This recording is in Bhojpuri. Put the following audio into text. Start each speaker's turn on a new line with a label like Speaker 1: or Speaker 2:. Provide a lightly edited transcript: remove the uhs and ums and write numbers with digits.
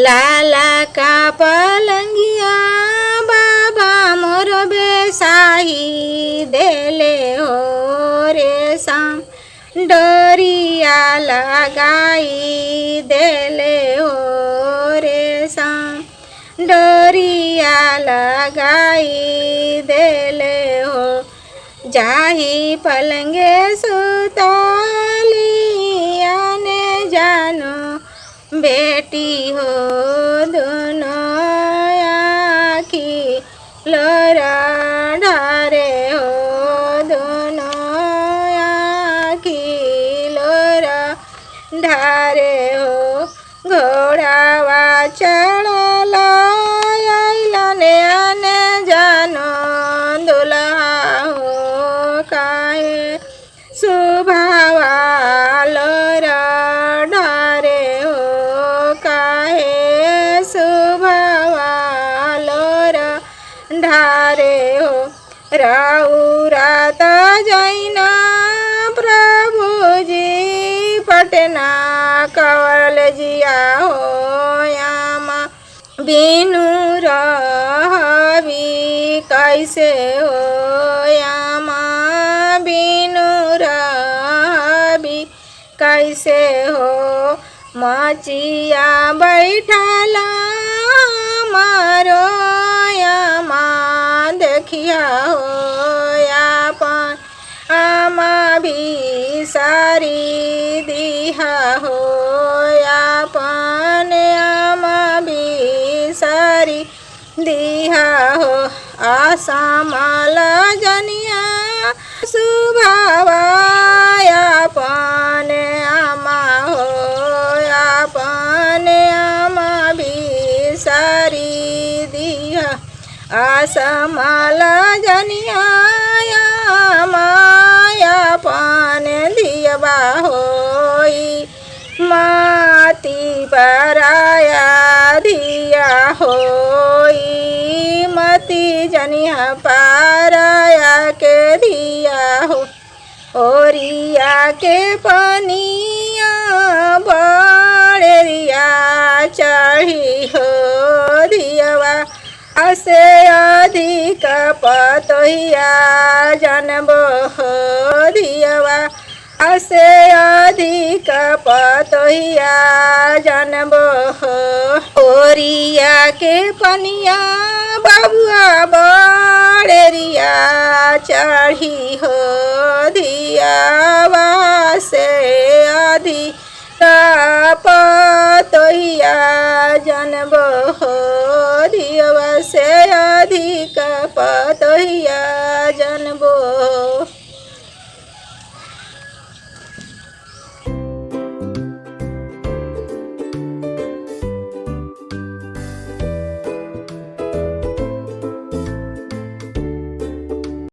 Speaker 1: लाला का पलंगिया बाबा मोर बेसाही देले हो रेशम डोरिया लगाई देले हो रेशम डोरिया लगाई देले हो जाही पलंगे सुतालिया ने जानो बेटी हो दोनों आँखी लोरा ढारे हो दोनों आँखी लोरा ढारे हो घोड़ावा चढ़ला आइलने आने जानो दुल्हा हो काहे सुभावा लोरा ढारे हो काहे सुभावा लोरा ढारे हो राउरात जैना प्रभुजी पटना कवल जिया हो यामा बिनु रहबी कैसे हो यामा बिनु रहबी कैसे हो मचिया बैठला मारो यामा देखिया हो यापन आमा भी सारी दिहा हो यापन आमा भी सारी दिहा हो आसामाल जनिया सुभावा यापन आमा हो यापन आमा भी सारी दिहा आसामाल जनिया यापन दियबा होई माती पराया दिया होई मती जनिया पाराया के दिया हो ओरिया के पनिया बड़रिया चढ़ी हो दियवा असे अधिक पतोहिया जनबो हो दियवा असे अधिक पतोहिया जनबो हो ओरिया के पनिया बबुआ बड़ेरिया चढ़ी हो दियावा से अधिक पतोहिया जनबो हो दियवा से अधिक पतोहिया जनबो